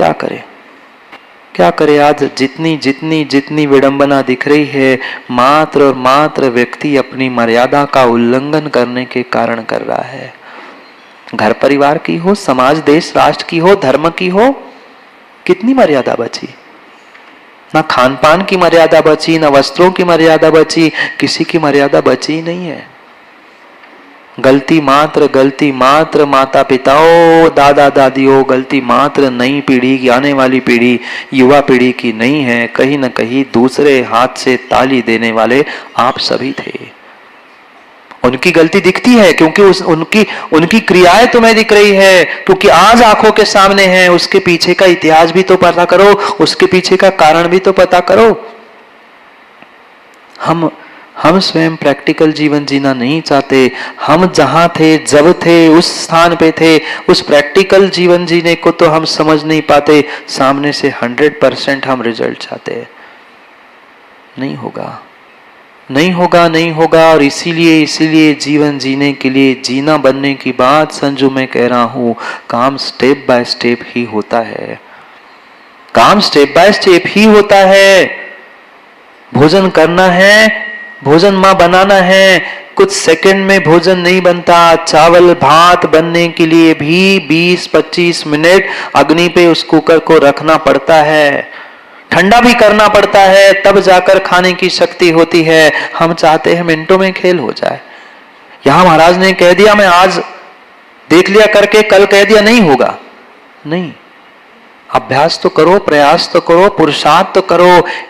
क्या करें, क्या करे। आज जितनी जितनी जितनी विडंबना दिख रही है, मात्र और मात्र व्यक्ति अपनी मर्यादा का उल्लंघन करने के कारण कर रहा है। घर परिवार की हो, समाज देश राष्ट्र की हो, धर्म की हो, कितनी मर्यादा बची? ना खान पान की मर्यादा बची, ना वस्त्रों की मर्यादा बची, किसी की मर्यादा बची ही नहीं है। गलती मात्र माता पिताओं, दादा दादियों, गलती मात्र नई पीढ़ी की, आने वाली पीढ़ी, युवा पीढ़ी की नहीं है। कहीं न कहीं दूसरे हाथ से ताली देने वाले आप सभी थे। उनकी गलती दिखती है क्योंकि उनकी क्रियाएं तुम्हें दिख रही है, क्योंकि आज आंखों के सामने है। उसके पीछे का इतिहास भी तो पता करो, उसके पीछे का कारण भी तो पता करो। हम स्वयं प्रैक्टिकल जीवन जीना नहीं चाहते। हम जहां थे, जब थे, उस स्थान पे थे, उस प्रैक्टिकल जीवन जीने को तो हम समझ नहीं पाते। सामने से 100% हम रिजल्ट चाहते हैं। नहीं होगा, नहीं होगा, नहीं होगा। और इसीलिए जीवन जीने के लिए, जीना बनने की बात संजू मैं कह रहा हूं, काम स्टेप बाय स्टेप ही होता है। काम स्टेप बाय स्टेप ही होता है। भोजन करना है, भोजन मां बनाना है, कुछ सेकंड में भोजन नहीं बनता। चावल भात बनने के लिए भी 20-25 मिनट अग्नि पे उस कुकर को रखना पड़ता है, ठंडा भी करना पड़ता है, तब जाकर खाने की शक्ति होती है। हम चाहते हैं मिनटों में खेल हो जाए। यहां महाराज ने कह दिया, मैं आज देख लिया करके कल कह दिया, नहीं होगा। नहीं, अभ्यास तो करो, प्रयास तो करो, पुरुषार्थ तो करो।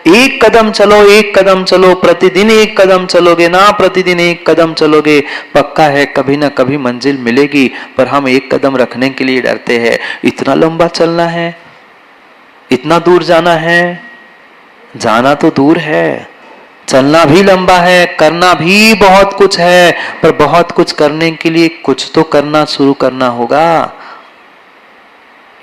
एक कदम चलो, एक कदम चलो, प्रतिदिन एक कदम चलोगे ना, प्रतिदिन एक कदम चलोगे, पक्का है कभी ना कभी मंजिल मिलेगी। पर हम एक कदम रखने के लिए डरते हैं। इतना लंबा चलना है, इतना दूर जाना है। जाना तो दूर है, चलना भी लंबा है, करना भी बहुत कुछ है। पर बहुत कुछ करने के लिए कुछ तो करना शुरू करना होगा।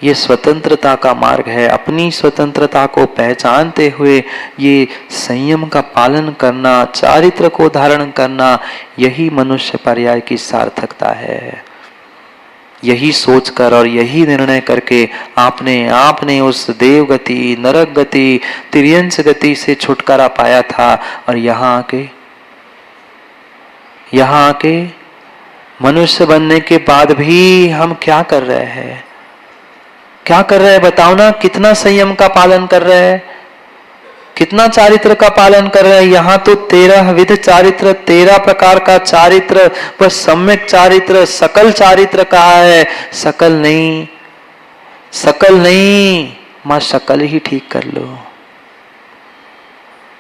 ये स्वतंत्रता का मार्ग है। अपनी स्वतंत्रता को पहचानते हुए ये संयम का पालन करना, चारित्र को धारण करना, यही मनुष्य पर्याय की सार्थकता है। यही सोचकर और यही निर्णय करके आपने उस देव गति, नरक गति, तिर्यंस गति से छुटकारा पाया था। और यहाँ आके मनुष्य बनने के बाद भी हम क्या कर रहे हैं? क्या कर रहे हैं बताओ ना? कितना संयम का पालन कर रहे हैं, कितना चारित्र का पालन कर रहे हैं? यहाँ तो 13 विध चारित्र, 13 प्रकार का चारित्र, वह सम्यक चारित्र, सकल चारित्र कहा है। सकल नहीं, मां शकल ही ठीक कर लो।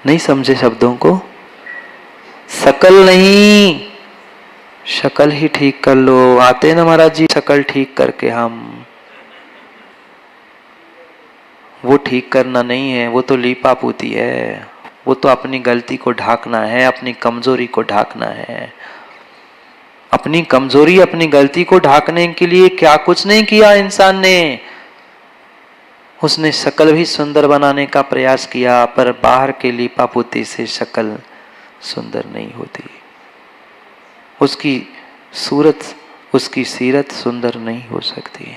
नहीं समझे शब्दों को? सकल नहीं, शकल ही ठीक कर लो। आते ना महाराज जी शकल ठीक करके हम, वो ठीक करना नहीं है, वो तो लीपा पूती है। वो तो अपनी गलती को ढाकना है, अपनी कमजोरी को ढाकना है। अपनी कमजोरी, अपनी गलती को ढाकने के लिए क्या कुछ नहीं किया इंसान ने। उसने शक्ल भी सुंदर बनाने का प्रयास किया, पर बाहर के लीपा पूती से शक्ल सुंदर नहीं होती। उसकी सूरत, उसकी सीरत सुंदर नहीं हो सकती।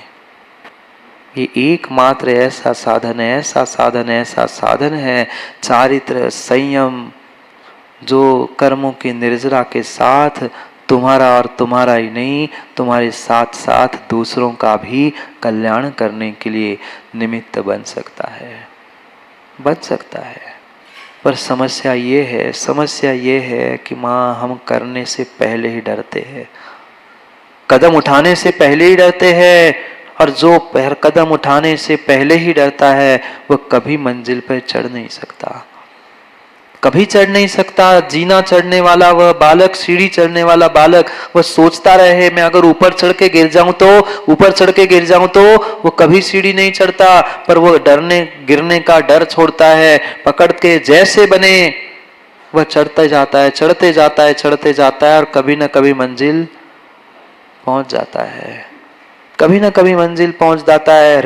ये एकमात्र ऐसा साधन है चारित्र, संयम, जो कर्मों की निर्जरा के साथ तुम्हारा और तुम्हारा ही नहीं, तुम्हारे साथ साथ दूसरों का भी कल्याण करने के लिए निमित्त बन सकता है। पर समस्या ये है कि माँ, हम करने से पहले ही डरते हैं, कदम उठाने से पहले ही डरते हैं। और जो कदम उठाने से पहले ही डरता है, वह कभी मंजिल पर चढ़ नहीं सकता। जीना चढ़ने वाला वह बालक, सीढ़ी चढ़ने वाला बालक, वह सोचता रहे मैं अगर ऊपर चढ़ के गिर जाऊं तो वो कभी सीढ़ी नहीं चढ़ता। पर वो गिरने का डर छोड़ता है, पकड़ के जैसे बने वह चढ़ते जाता है और कभी न कभी मंजिल पहुंच जाता है।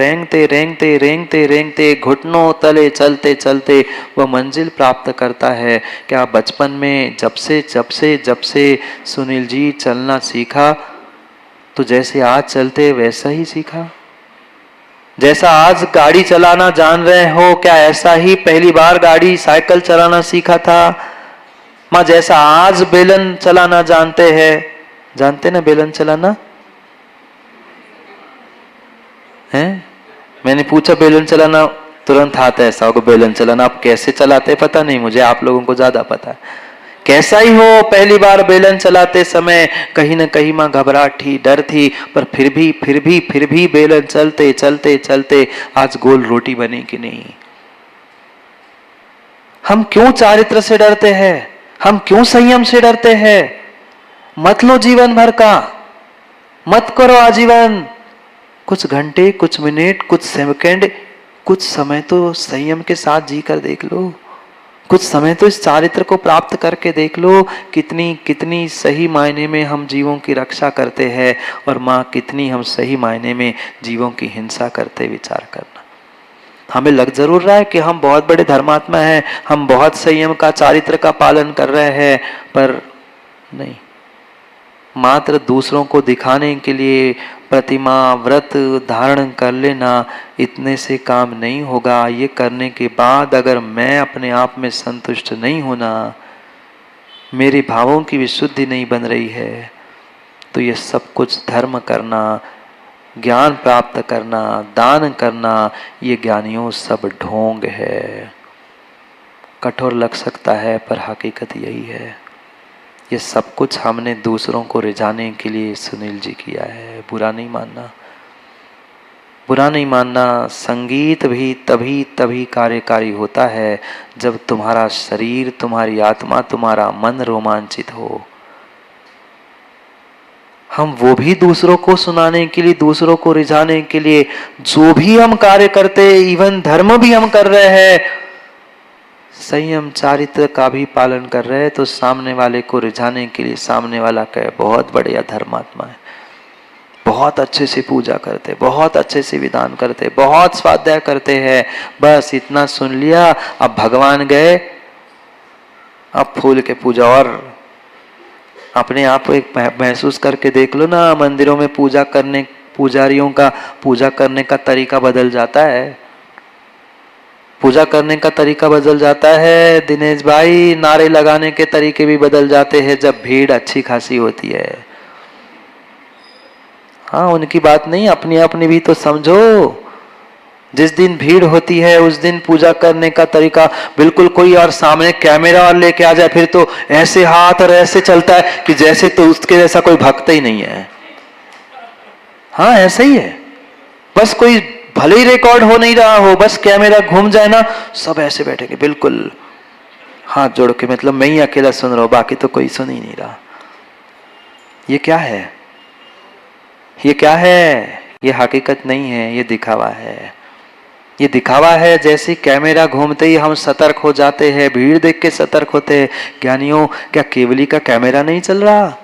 रेंगते घुटनों तले चलते वह मंजिल प्राप्त करता है। क्या बचपन में जब से सुनील जी चलना सीखा, तो जैसे आज चलते वैसा ही सीखा? जैसा आज गाड़ी चलाना जान रहे हो, क्या ऐसा ही पहली बार गाड़ी साइकिल चलाना सीखा था? माँ जैसा आज बेलन चलाना जानते हैं, जानते ना बेलन चलाना है? मैंने पूछा बेलन चलाना, तुरंत आता है ऐसा होगा बेलन चलाना। आप कैसे चलाते पता नहीं मुझे, आप लोगों को ज्यादा पता है। कैसा ही हो, पहली बार बेलन चलाते समय कहीं ना कहीं माँ घबराहट थी, डर थी, पर फिर भी बेलन चलते चलते चलते आज गोल रोटी बनी कि नहीं। हम क्यों चारित्र से डरते हैं? हम क्यों संयम से डरते हैं? मत लो जीवन भर का, मत करो आजीवन। कुछ घंटे, कुछ मिनट, कुछ सेकंड, कुछ समय तो संयम के साथ जी कर देख लो। कुछ समय तो इस चारित्र को प्राप्त करके देख लो। कितनी कितनी सही मायने में हम जीवों की रक्षा करते हैं, और माँ कितनी हम सही मायने में जीवों की हिंसा करते। विचार करना। हमें लग जरूर रहा है कि हम बहुत बड़े धर्मात्मा हैं, हम बहुत संयम का, चारित्र का पालन कर रहे हैं, पर नहीं। मात्र दूसरों को दिखाने के लिए प्रतिमा व्रत धारण कर लेना, इतने से काम नहीं होगा। ये करने के बाद अगर मैं अपने आप में संतुष्ट नहीं होना, मेरे भावों की विशुद्धि नहीं बन रही है, तो ये सब कुछ धर्म करना, ज्ञान प्राप्त करना, दान करना, ये ज्ञानियों सब ढोंग है। कठोर लग सकता है पर हकीकत यही है। ये सब कुछ हमने दूसरों को रिझाने के लिए सुनील जी किया है। बुरा नहीं मानना, बुरा नहीं मानना। संगीत भी तभी तभी कार्यकारी होता है जब तुम्हारा शरीर, तुम्हारी आत्मा, तुम्हारा मन रोमांचित हो। हम वो भी दूसरों को सुनाने के लिए, दूसरों को रिझाने के लिए जो भी हम कार्य करते, इवन धर्म भी हम कर रहे हैं, संयम चारित्र का भी पालन कर रहे हैं, तो सामने वाले को रिझाने के लिए सामने वाला कहे बहुत बढ़िया धर्मात्मा है, बहुत अच्छे से पूजा करते, बहुत अच्छे से विधान करते, बहुत स्वाध्याय करते हैं, बस इतना सुन लिया, अब भगवान गए, अब फूल के पूजा। और अपने आप को एक महसूस करके देख लो ना, मंदिरों में पूजा करने, पुजारियों का पूजा करने का तरीका बदल जाता है। पूजा करने का तरीका बदल जाता है दिनेश भाई, नारे लगाने के तरीके भी बदल जाते हैं जब भीड़ अच्छी खासी होती है। हाँ, उनकी बात नहीं, अपनी अपनी भी तो समझो। जिस दिन भीड़ होती है उस दिन पूजा करने का तरीका बिल्कुल कोई और सामने कैमरा और लेके आ जाए, फिर तो ऐसे हाथ और ऐसे चलता है कि जैसे तो उसके जैसा कोई भक्त ही नहीं है। हाँ, ऐसा ही है। बस कोई भले ही रिकॉर्ड हो नहीं रहा हो, बस कैमरा घूम जाए ना, सब ऐसे बैठेंगे बिल्कुल हाथ जोड़ के, मतलब मैं ही अकेला सुन रहा हूं, बाकी तो कोई सुन ही नहीं रहा। ये क्या है? ये क्या है? ये हकीकत नहीं है, ये दिखावा है। ये दिखावा है। जैसे कैमरा घूमते ही हम सतर्क हो जाते हैं, भीड़ देख के सतर्क होते हैं। ज्ञानियों, क्या केवली का कैमरा नहीं चल रहा?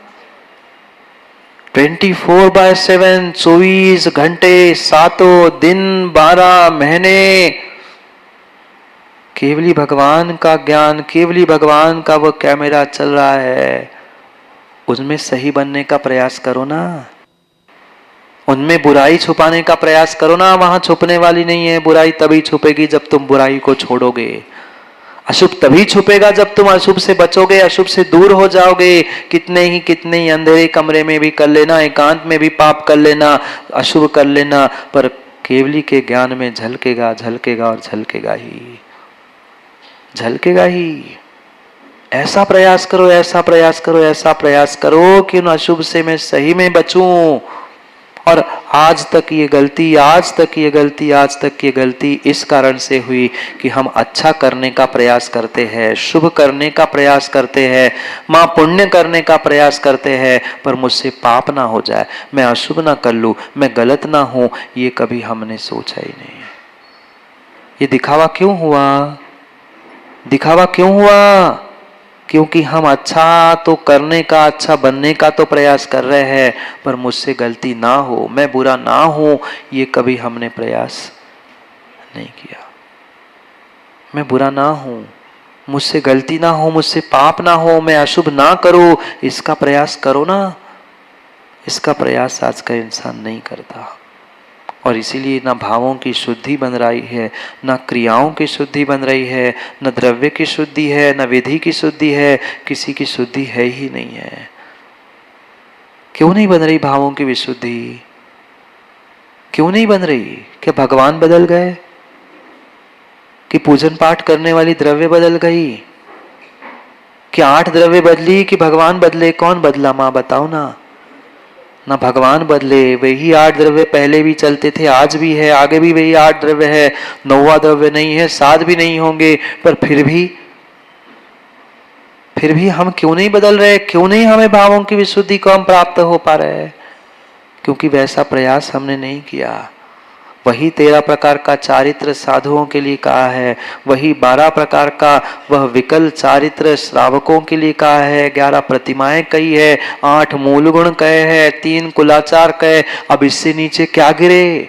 24/7, 24 घंटे, 7 दिन, 12 महीने केवली भगवान का ज्ञान, केवली भगवान का वो कैमरा चल रहा है। उसमें सही बनने का प्रयास करो ना, उनमें बुराई छुपाने का प्रयास करो ना। वहां छुपने वाली नहीं है बुराई, तभी छुपेगी जब तुम बुराई को छोड़ोगे। अशुभ तभी छुपेगा जब तुम अशुभ से बचोगे, अशुभ से दूर हो जाओगे। कितने ही अंधेरे कमरे में भी कर लेना, एकांत में भी पाप कर लेना, अशुभ कर लेना, पर केवली के ज्ञान में झलकेगा, झलकेगा और झलकेगा ही, झलकेगा ही। ऐसा प्रयास करो, ऐसा प्रयास करो, ऐसा प्रयास करो कि उन अशुभ से मैं सही में बचूं। और आज तक ये गलती, आज तक ये गलती, आज तक ये गलती इस कारण से हुई कि हम अच्छा करने का प्रयास करते हैं, शुभ करने का प्रयास करते हैं, माँ पुण्य करने का प्रयास करते हैं, पर मुझसे पाप ना हो जाए, मैं अशुभ ना कर लूं, मैं गलत ना हूं, ये कभी हमने सोचा ही नहीं। ये दिखावा क्यों हुआ? दिखावा क्यों हुआ? क्योंकि हम अच्छा तो करने का, अच्छा बनने का तो प्रयास कर रहे हैं, पर मुझसे गलती ना हो, मैं बुरा ना हूं, ये कभी हमने प्रयास नहीं किया। मैं बुरा ना हूं, मुझसे गलती ना हो, मुझसे पाप ना हो, मैं अशुभ ना करूं, इसका प्रयास करो ना। इसका प्रयास आज का इंसान नहीं करता। और इसीलिए ना भावों की शुद्धि बन रही है, ना क्रियाओं की शुद्धि बन रही है, न द्रव्य की शुद्धि है, न विधि की शुद्धि है, किसी की शुद्धि है ही नहीं है। क्यों नहीं बन रही भावों की विशुद्धि? क्यों नहीं बन रही? क्या भगवान बदल गए? कि पूजन पाठ करने वाली द्रव्य बदल गई? कि 8 द्रव्य बदली कि भगवान बदले? कौन बदला माँ बताओ ना। ना भगवान बदले, वही 8 द्रव्य पहले भी चलते थे, आज भी है, आगे भी वही 8 द्रव्य है। 9वां द्रव्य नहीं है, 7 भी नहीं होंगे, पर फिर भी हम क्यों नहीं बदल रहे? क्यों नहीं हमें भावों की विशुद्धि को हम प्राप्त हो पा रहे हैं? क्योंकि वैसा प्रयास हमने नहीं किया। वही 13 प्रकार का चारित्र साधुओं के लिए कहा है, वही 12 प्रकार का वह विकल चारित्र श्रावकों के लिए कहा है, 11 प्रतिमाएं कही है, 8 मूल गुण कहे हैं, 3 कुलाचार कहे। अब इससे नीचे क्या गिरे?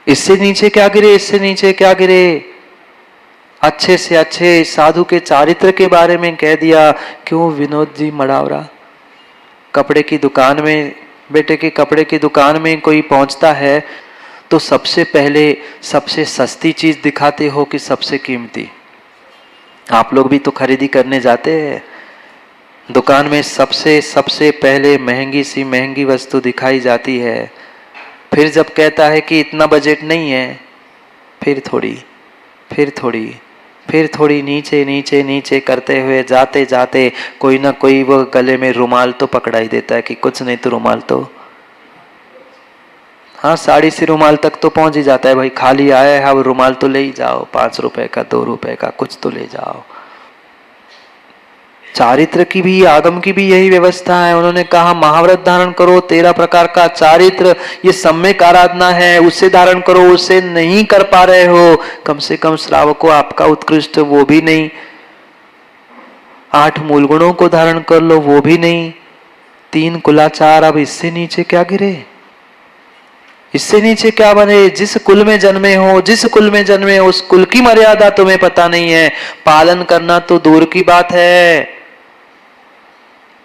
इससे नीचे क्या गिरे? इससे नीचे क्या गिरे? अच्छे से अच्छे साधु के चारित्र के बारे में कह दिया। क्यों विनोद जी मड़ावरा? कपड़े की दुकान में, बेटे के कपड़े की दुकान में कोई पहुंचता है तो सबसे पहले सबसे सस्ती चीज दिखाते हो कि सबसे कीमती? आप लोग भी तो खरीदी करने जाते हैं, दुकान में सबसे सबसे पहले महंगी सी महंगी वस्तु दिखाई जाती है। फिर जब कहता है कि इतना बजट नहीं है, फिर थोड़ी, फिर थोड़ी, फिर थोड़ी नीचे नीचे नीचे करते हुए जाते जाते कोई ना कोई वो गले में रुमाल तो पकड़ा ही देता है कि कुछ नहीं तो रुमाल तो, हाँ साड़ी से रुमाल तक तो पहुंच ही जाता है। भाई खाली आया है, अब रुमाल तो ले ही जाओ, 5 रुपए का, 2 रुपए का, कुछ तो ले जाओ। चारित्र की भी, आगम की भी यही व्यवस्था है। उन्होंने कहा महाव्रत धारण करो, 13 प्रकार का चारित्र, ये सम्यक आराधना है, उससे धारण करो। उससे नहीं कर पा रहे हो, कम से कम श्रावको आपका उत्कृष्ट वो भी नहीं, 8 मूल गुणों को धारण कर लो, वो भी नहीं, 3 कुलाचार। अब इससे नीचे क्या गिरे? इससे नीचे क्या बने? जिस कुल में जन्मे हो, जिस कुल में जन्मे हो, उस कुल की मर्यादा तुम्हें पता नहीं है। पालन करना तो दूर की बात है,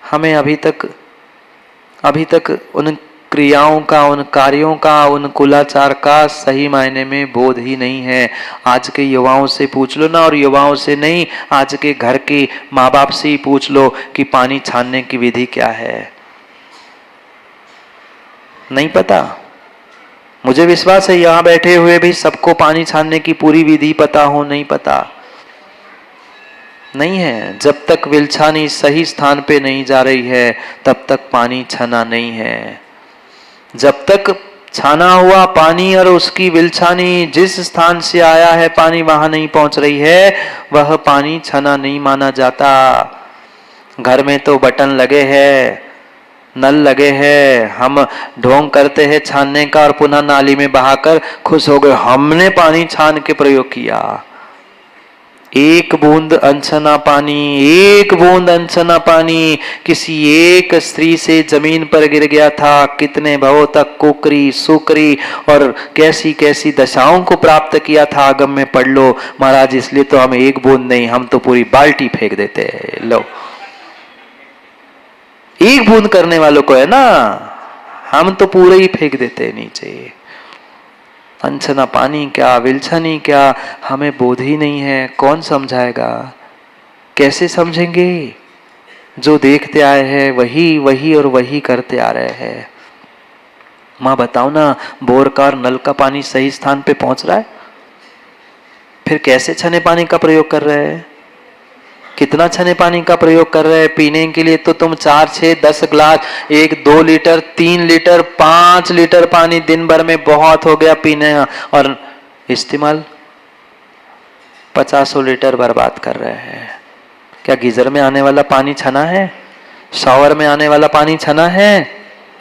हमें अभी तक उन क्रियाओं का, उन कार्यों का, उन कुलाचार का सही मायने में बोध ही नहीं है। आज के युवाओं से पूछ लो ना, और युवाओं से नहीं, आज के घर के माँ बाप से ही पूछ लो कि पानी छानने की विधि क्या है। नहीं पता। मुझे विश्वास है यहां बैठे हुए भी सबको पानी छानने की पूरी विधि पता हो, नहीं पता नहीं है। जब तक विलछानी सही स्थान पे नहीं जा रही है तब तक पानी छना नहीं है। जब तक छाना हुआ पानी और उसकी विलछानी जिस स्थान से आया है पानी वहां नहीं पहुंच रही है, वह पानी छना नहीं माना जाता। घर में तो बटन लगे हैं, नल लगे हैं, हम ढोंग करते हैं छानने का और पुनः नाली में बहाकर खुश हो गए, हमने पानी छान के प्रयोग किया। एक बूंद अनछना पानी, एक बूंद अनछना पानी किसी एक स्त्री से जमीन पर गिर गया था, कितने भवों तक कुकरी सुकरी और कैसी कैसी दशाओं को प्राप्त किया था। आगम में पढ़ लो महाराज। इसलिए तो हम एक बूंद नहीं, हम तो पूरी बाल्टी फेंक देते हैं। लो, एक बूंद करने वालों को है ना, हम तो पूरे ही फेंक देते हैं नीचे। अनछना पानी क्या, विलछनी क्या, हमें बोध ही नहीं है। कौन समझाएगा? कैसे समझेंगे? जो देखते आए हैं वही वही और वही करते आ रहे हैं। माँ बताओ ना, बोर का और नल का पानी सही स्थान पे पहुंच रहा है? फिर कैसे छने पानी का प्रयोग कर रहे हैं? कितना छने पानी का प्रयोग कर रहे हैं? पीने के लिए तो तुम 4, 6, 10 ग्लास, 1, 2 लीटर, 3 लीटर, 5 लीटर पानी दिन भर में बहुत हो गया पीने, और इस्तेमाल 50 लीटर बर्बाद कर रहे हैं। क्या गीजर में आने वाला पानी छना है? शावर में आने वाला पानी छना है?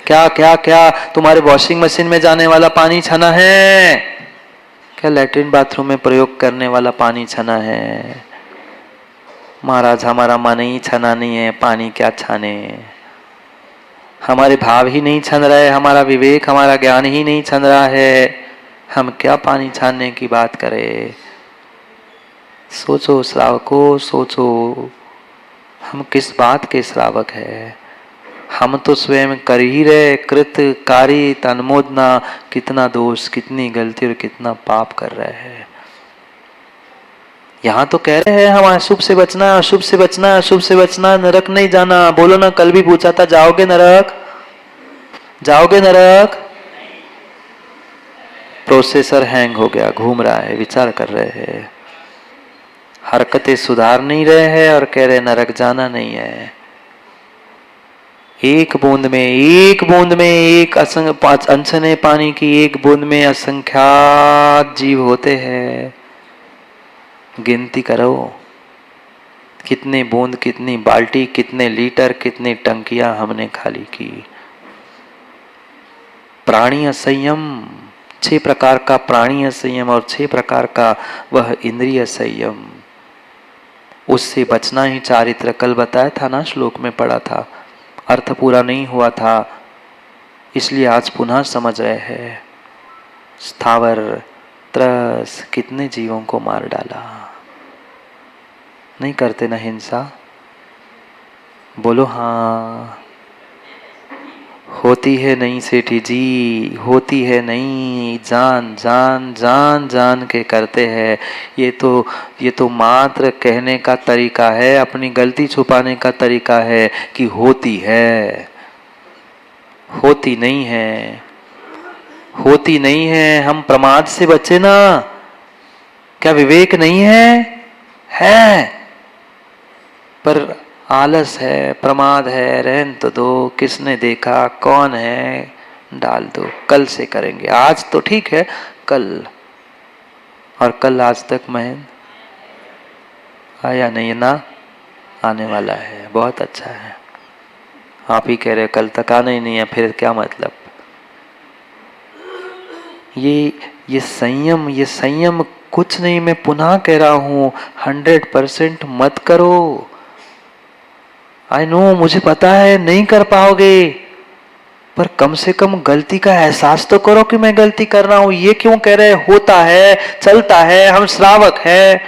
क्या क्या क्या तुम्हारे वॉशिंग मशीन में जाने वाला पानी छना है? क्या लैट्रिन बाथरूम में प्रयोग करने वाला पानी छना है? महाराज हमारा मन ही छना नहीं है, पानी क्या छाने। हमारे भाव ही नहीं छन रहे, हमारा विवेक, हमारा ज्ञान ही नहीं छन रहा है, हम क्या पानी छानने की बात करें। सोचो श्रावको, सोचो हम किस बात के श्रावक है। हम तो स्वयं कर ही रहे कृत कारित अनुमोदना, कितना दोष, कितनी गलती और कितना पाप कर रहे हैं। यहाँ तो कह रहे हैं हम अशुभ से बचना, अशुभ से बचना, अशुभ से बचना, नरक नहीं जाना। बोलो ना, कल भी पूछा था जाओगे नरक, जाओगे नरक? प्रोसेसर हैंग हो गया, घूम रहा है, विचार कर रहे हैं, हरकतें सुधार नहीं रहे हैं और कह रहे नरक जाना नहीं है। एक बूंद में, एक बूंद में, एक अनछने पानी की एक बूंद में असंख्यात जीव होते हैं। गिनती करो, कितने बूंद, कितनी बाल्टी, कितने लीटर, कितनी टंकियां हमने खाली की। प्राणी संयम, 6 प्रकार का प्राणी संयम और 6 प्रकार का वह इंद्रिय संयम, उससे बचना ही चारित्र। कल बताया था ना, श्लोक में पढ़ा था, अर्थ पूरा नहीं हुआ था, इसलिए आज पुनः समझ रहे हैं। स्थावर त्रस कितने जीवों को मार डाला। नहीं करते ना हिंसा? बोलो हाँ। होती है नहीं सेठी जी, होती है नहीं, जान जान जान जान के करते हैं। ये तो मात्र कहने का तरीका है, अपनी गलती छुपाने का तरीका है कि होती है, होती नहीं है, होती नहीं है। हम प्रमाद से बचे ना, क्या विवेक नहीं है? है, पर आलस है, प्रमाद है, रहन तो दो, किसने देखा, कौन है, डाल दो, कल से करेंगे, आज तो ठीक है, कल। और कल आज तक महन आया नहीं ना, आने वाला है, बहुत अच्छा है। आप ही कह रहे कल तक आना ही नहीं है, फिर क्या मतलब? ये संयम कुछ नहीं, मैं पुनः कह रहा हूं, 100% मत करो। आई नो, मुझे पता है नहीं कर पाओगे, पर कम से कम गलती का एहसास तो करो कि मैं गलती कर रहा हूं। ये क्यों कह रहे होता है, चलता है, हम श्रावक है,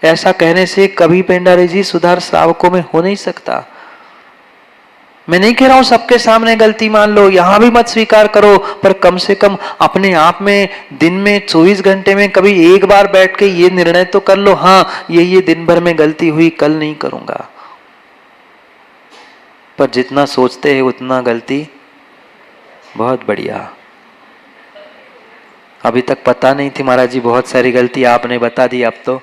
ऐसा कहने से कभी पेंडारी जी सुधार श्रावकों में हो नहीं सकता। मैं नहीं कह रहा हूं सबके सामने गलती मान लो, यहां भी मत स्वीकार करो, पर कम से कम अपने आप में दिन में 24 घंटे में कभी एक बार बैठ के ये निर्णय तो कर लो, हाँ ये दिन भर में गलती हुई, कल नहीं करूंगा। पर जितना सोचते हैं उतना गलती। बहुत बढ़िया, अभी तक पता नहीं थी महाराज जी, बहुत सारी गलती आपने बता दी अब तो।